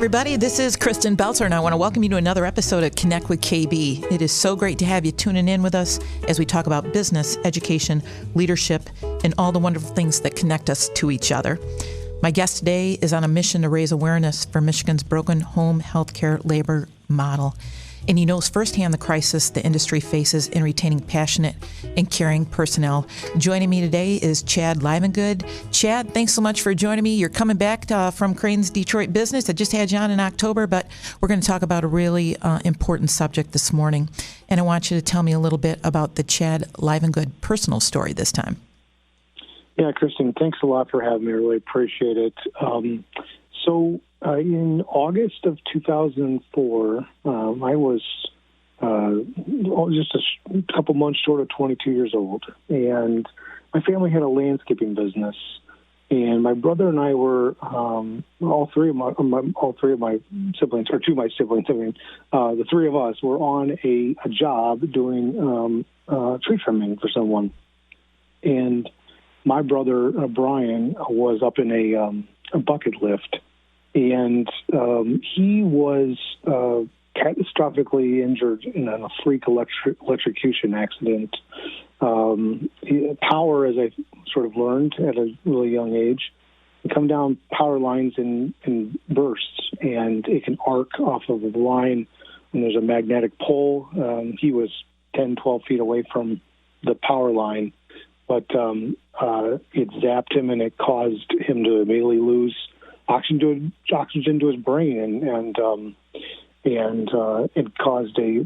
everybody. This is Kristen Belzer, and I want to welcome you to another episode of Connect with KB. It is so great to have you tuning in with us as we talk about business, education, leadership, and all the wonderful things that connect us to each other. My guest today is on a mission to raise awareness for Michigan's broken home healthcare labor model, and he knows firsthand the crisis the industry faces in retaining passionate and caring personnel. Joining me today is Chad Livengood. Chad, thanks so much for joining me. You're coming back from Crain's Detroit business. I just had you on in October, but we're going to talk about a really important subject this morning, and I want you to tell me a little bit about the Chad Livengood personal story this time. Yeah, Kristen, thanks a lot for having me. I really appreciate it. In August of 2004, I was just a couple months short of 22 years old, and my family had a landscaping business. And my brother and I were all three of my siblings, or two of my siblings. The three of us were on a job doing tree trimming for someone, and my brother Brian was up in a bucket lift. And he was catastrophically injured in a freak electrocution accident. Power, as I sort of learned at a really young age, can come down power lines in bursts, and it can arc off of the line when there's a magnetic pole. He was 10, 12 feet away from the power line, but it zapped him, and it caused him to immediately lose oxygen to his brain, and it caused a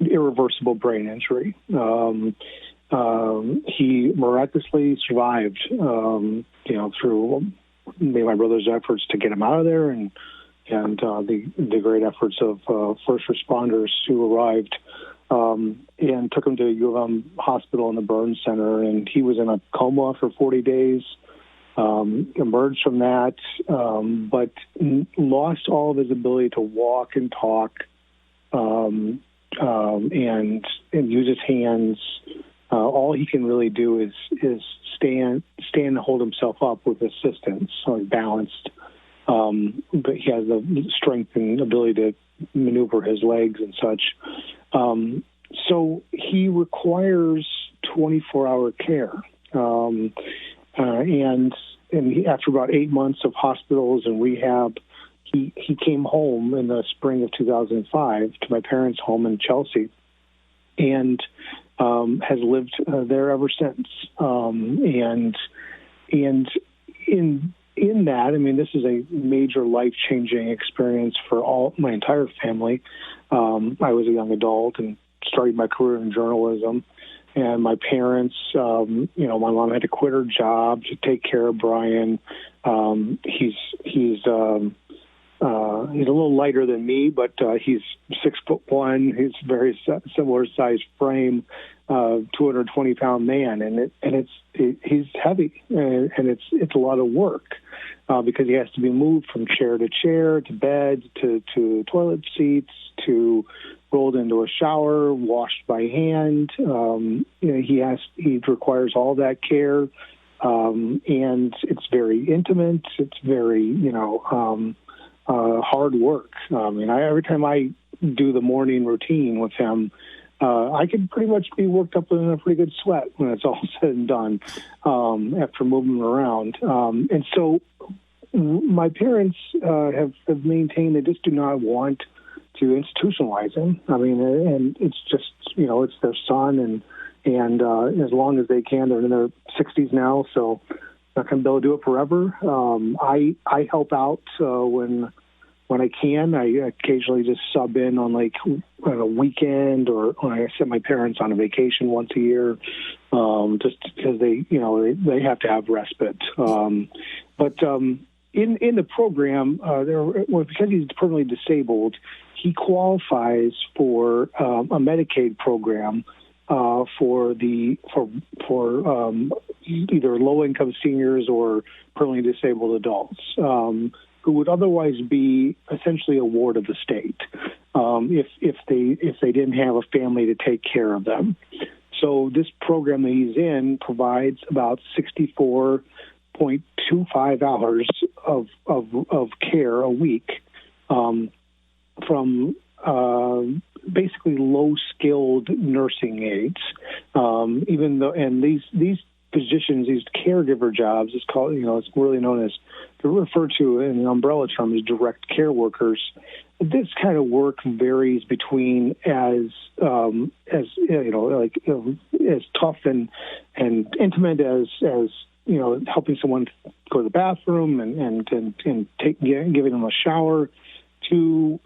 irreversible brain injury. He miraculously survived, through my brother's efforts to get him out of there, and the great efforts of first responders who arrived and took him to U of M Hospital in the burn center, and he was in a coma for 40 days. Emerged from that, but lost all of his ability to walk and talk, and use his hands. All he can really do is stand and hold himself up with assistance, so he's balanced. But he has the strength and ability to maneuver his legs and such. So he requires 24-hour care. And after about 8 months of hospitals and rehab, he came home in the spring of 2005 to my parents' home in Chelsea, and has lived there ever since. And in that, I mean, this is a major life-changing experience for my entire family. I was a young adult and started my career in journalism. And my parents, my mom had to quit her job to take care of Brian. He's a little lighter than me, but he's 6'1". He's very similar size frame, 220-pound man, and he's heavy, and it's a lot of work because he has to be moved from chair to bed, to toilet seats, to rolled into a shower, washed by hand. He requires all that care, and it's very intimate. It's very, hard work. Every time I do the morning routine with him, I can pretty much be worked up in a pretty good sweat when it's all said and done after moving around. And so my parents have maintained they just do not want to institutionalize him. And it's just, it's their son, and as long as they can, they're in their 60s now, so not going to be able to do it forever. I help out when I can. I occasionally just sub in on on a weekend, or when I send my parents on a vacation once a year, just because they have to have respite. But in the program, because he's permanently disabled, he qualifies for a Medicaid program for either low-income seniors or permanently disabled adults who would otherwise be essentially a ward of the state if they didn't have a family to take care of them. So this program that he's in provides about 64.25 hours of care a week from basically low-skilled nursing aides. Even though, and these positions, these caregiver jobs, it's called, it's really known as, they're referred to in the umbrella term as direct care workers. This kind of work varies between as tough and intimate as helping someone go to the bathroom and giving them a shower, to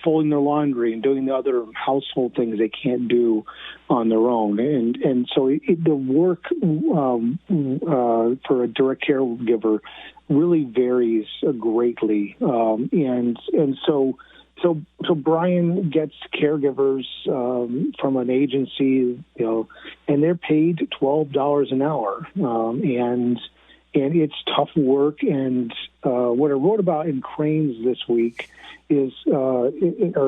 folding their laundry and doing the other household things they can't do on their own. And so the work for a direct caregiver really varies greatly. And so Brian gets caregivers from an agency, and they're paid $12 an hour. And it's tough work. And what I wrote about in Crain's this week is, or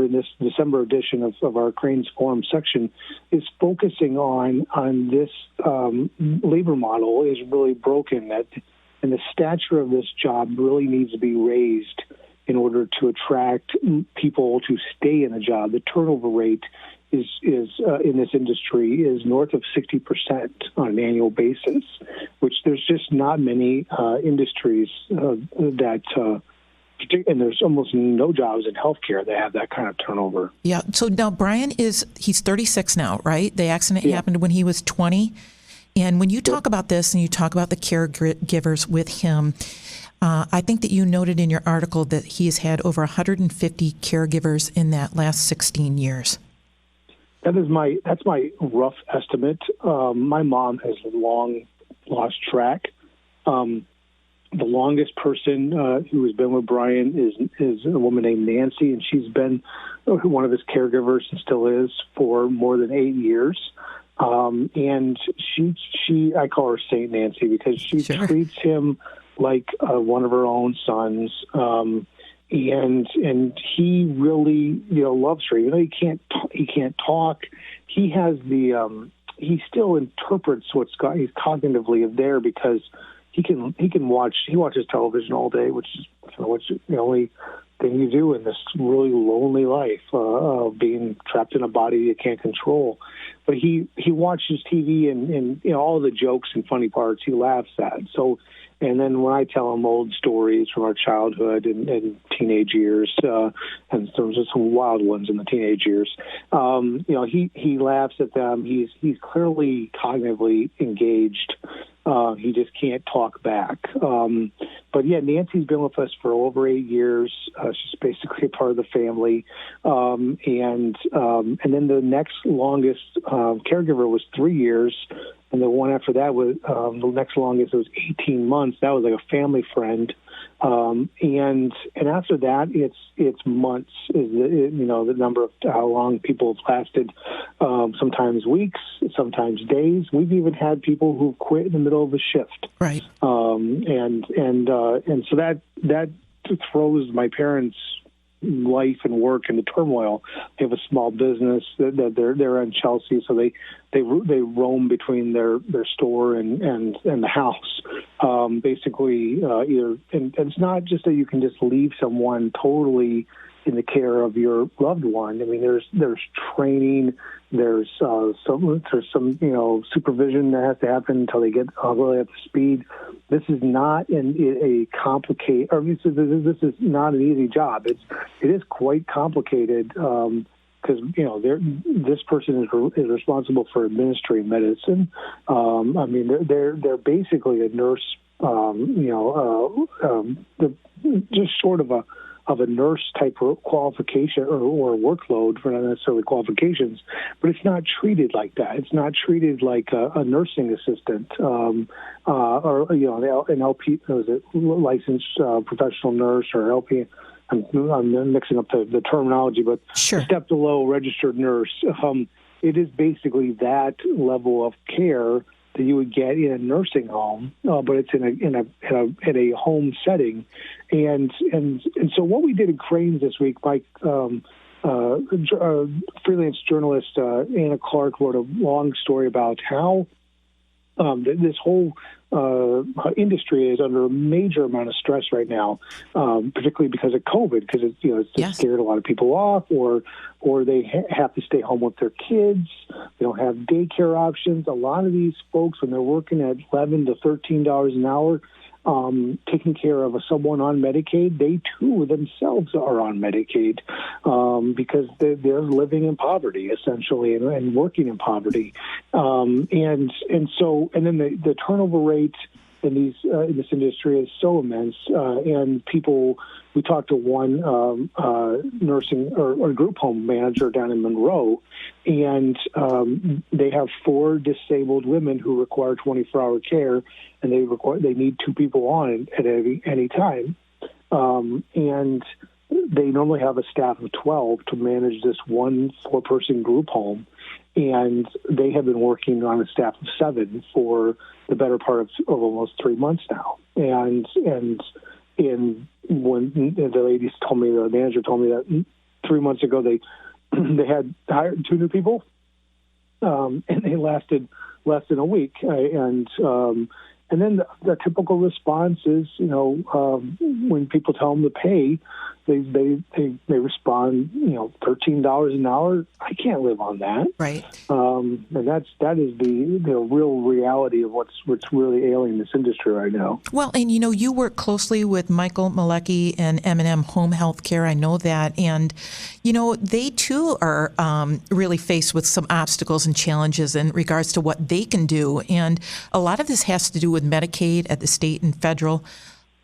in this December edition of our Crain's Forum section, is focusing on this labor model is really broken, and the stature of this job really needs to be raised in order to attract people to stay in a job. The turnover rate is in this industry is north of 60% on an annual basis, which there's just not many industries that. And there's almost no jobs in healthcare that have that kind of turnover. Yeah. So now Brian he's 36 now, right? The accident happened when he was 20. And when you talk about this and you talk about the caregivers with him, I think that you noted in your article that he has had over 150 caregivers in that last 16 years. That's my rough estimate. My mom has long lost track. The longest person who has been with Brian is a woman named Nancy, and she's been one of his caregivers and still is for more than 8 years. And she I call her Saint Nancy because she treats him like one of her own sons. And he really loves her. He can't talk. He has he still interprets he's cognitively there because he watches television all day, which is the only thing you do in this really lonely life of being trapped in a body you can't control. But he watches TV and all the jokes and funny parts he laughs at. So, and then when I tell him old stories from our childhood and teenage years, and there's just some wild ones in the teenage years, he laughs at them. He's clearly cognitively engaged. He just can't talk back. But yeah, Nancy's been with us for over 8 years. She's basically a part of the family. And then the next longest caregiver was 3 years. And the one after that was the next longest was 18 months. That was like a family friend. And after that, it's months is the number of how long people have lasted. Sometimes weeks, sometimes days. We've even had people who quit in the middle of a shift. Right. And so that throws my parents' life and work into turmoil. They have a small business that they're in Chelsea, so they roam between their store and the house. Basically, either and it's not just that you can just leave someone totally in the care of your loved one. I mean, there's training, there's some supervision that has to happen until they get really up to speed. This is not a complicated, or this is not an easy job. It is quite complicated because this person is responsible for administering medicine. I mean, they're basically a nurse. Just sort of a nurse type of qualification or workload for not necessarily qualifications, but it's not treated like that. It's not treated like a nursing assistant or an LP, licensed professional nurse or LP. I'm mixing up the terminology, but sure. A step below registered nurse. It is basically that level of care that you would get in a nursing home, but it's in a home setting, and so what we did in Crain this week, Mike, freelance journalist Anna Clark wrote a long story about how This whole industry is under a major amount of stress right now, particularly because of COVID, because it's just scared a lot of people off, or they have to stay home with their kids. They don't have daycare options. A lot of these folks, when they're working at $11 to $13 an hour, taking care of someone on Medicaid, they too themselves are on Medicaid because they're living in poverty essentially and working in poverty, and then the turnover rate in this industry is so immense, and people. We talked to one nursing or group home manager down in Monroe, and they have 4 disabled women who require 24-hour care, and they need 2 people on at any time, and they normally have a staff of 12 to manage this one 4-person group home, and they have been working on a staff of 7 for the better part of almost 3 months now, and when the manager told me that 3 months ago they had hired 2 new people, and they lasted less than a week, and then the typical response is, when people tell them to pay, they respond, $13 an hour. I can't live on that. Right. And that is the real reality of what's really ailing this industry right now. Well, and you work closely with Michael Malecki and M&M Home Health Care. I know that, and they too are really faced with some obstacles and challenges in regards to what they can do, and a lot of this has to do with Medicaid at the state and federal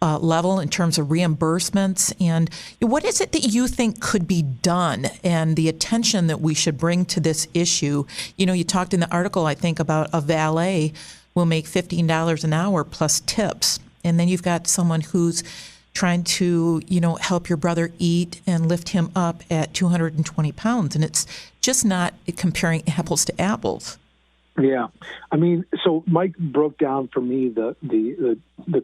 level in terms of reimbursements. And what is it that you think could be done, and the attention that we should bring to this issue? You talked in the article, I think, about a valet will make $15 an hour plus tips. And then you've got someone who's trying to, help your brother eat and lift him up at 220 pounds. And it's just not comparing apples to apples. Yeah, I mean, so Mike broke down for me the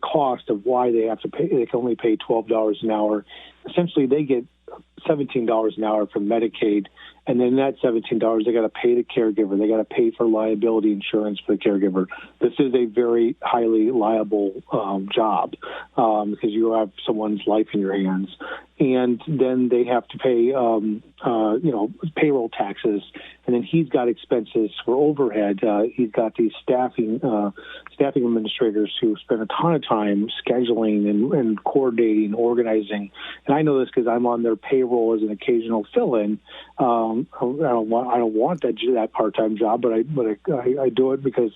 cost of why they have to pay. They can only pay $12 an hour. Essentially, they get $17 an hour from Medicaid, and then that $17 they got to pay the caregiver. They got to pay for liability insurance for the caregiver. This is a very highly liable job because you have someone's life in your hands, and then they have to pay payroll taxes, and then he's got expenses for overhead. He's got these staffing administrators who spend a ton of time scheduling and coordinating, organizing. And I know this because I'm on their payroll as an occasional fill-in. I don't want that part-time job, but I do it because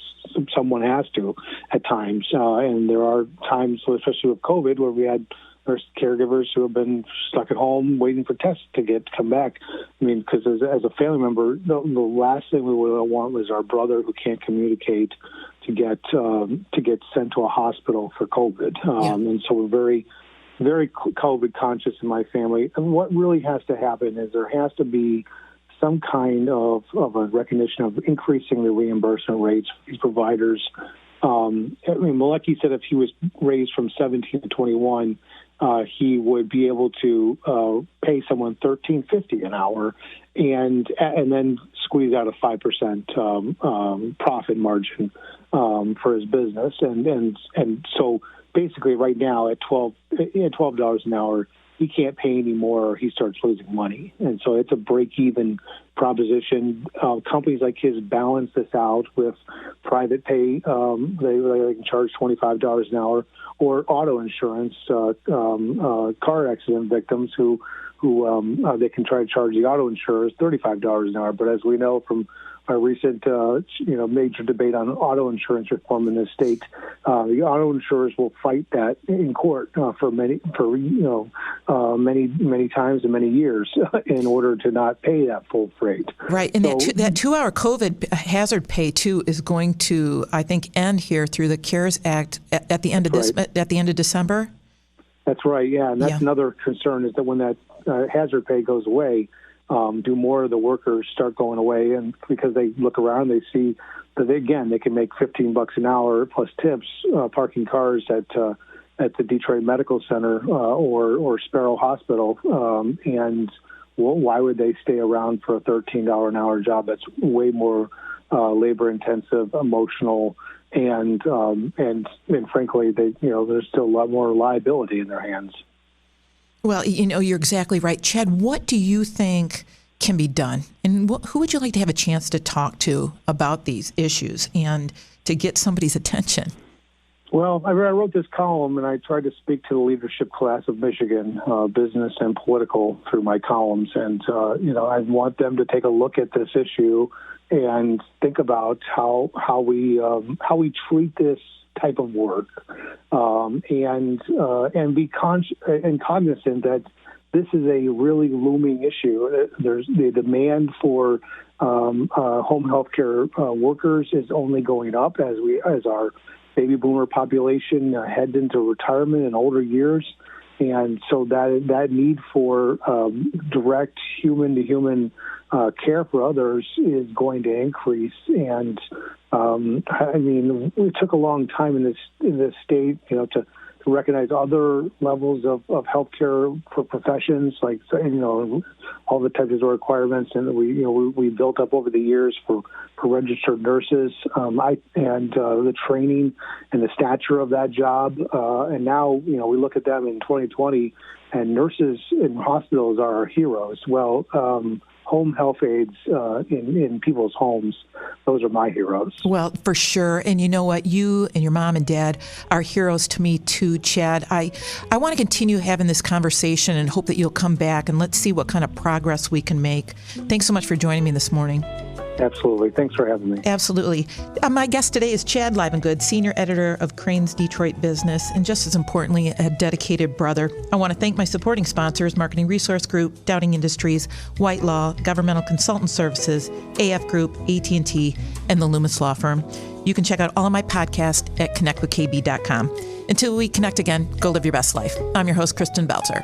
someone has to at times. And there are times, especially with COVID, where we had nurse caregivers who have been stuck at home waiting for tests to come back. I mean, because as a family member, the last thing we would want was our brother who can't communicate to get sent to a hospital for COVID. And so we're very, very COVID conscious in my family. And what really has to happen is there has to be some kind of a recognition of increasing the reimbursement rates for these providers. Malecki said if he was raised from 17 to 21, he would be able to pay someone $13.50 an hour, and then squeeze out a 5% profit margin for his business. And so basically, right now at $12 an hour, he can't pay anymore, or he starts losing money. And so it's a break-even proposition. Companies like his balance this out with private pay. They can charge $25 an hour, or auto insurance. Car accident victims who they can try to charge the auto insurers $35 an hour. But as we know from a recent, major debate on auto insurance reform in this state, the auto insurers will fight that in court for many times and many years in order to not pay that full freight. Right, and that 2-hour COVID hazard pay too is going to, I think, end here through the CARES Act at the end of at the end of December. That's right. Yeah, and that's another concern is that when that hazard pay goes away, do more of the workers start going away, and because they look around, they see that they can make $15 an hour plus tips parking cars at the Detroit Medical Center or Sparrow Hospital, and why would they stay around for a $13 an hour job that's way more labor intensive, emotional, and frankly, there's still a lot more liability in their hands. Well, you're exactly right. Chad, what do you think can be done? And who would you like to have a chance to talk to about these issues and to get somebody's attention? Well, I wrote this column, and I tried to speak to the leadership class of Michigan, business and political, through my columns. And, I want them to take a look at this issue and think about how we treat this type of work, and be cognizant that this is a really looming issue. There's the demand for home health care workers is only going up as our baby boomer population heads into retirement in older years, and so that need for direct human-to-human care for others is going to increase. And it took a long time in this state, to recognize other levels of healthcare for professions, like all the types of requirements, and we built up over the years for registered nurses, the training and the stature of that job, and now we look at them in 2020, and nurses in hospitals are our heroes. Well, home health aides in people's homes, those are my heroes. Well, for sure. And you know what? You and your mom and dad are heroes to me too, Chad. I want to continue having this conversation and hope that you'll come back and let's see what kind of progress we can make. Thanks so much for joining me this morning. Absolutely. Thanks for having me. Absolutely. My guest today is Chad Livengood, senior editor of Crain's Detroit Business, and just as importantly, a dedicated brother. I want to thank my supporting sponsors, Marketing Resource Group, Dowding Industries, White Law, Governmental Consultant Services, AF Group, AT&T, and the Loomis Law Firm. You can check out all of my podcasts at connectwithkb.com. Until we connect again, go live your best life. I'm your host, Kristen Belzer.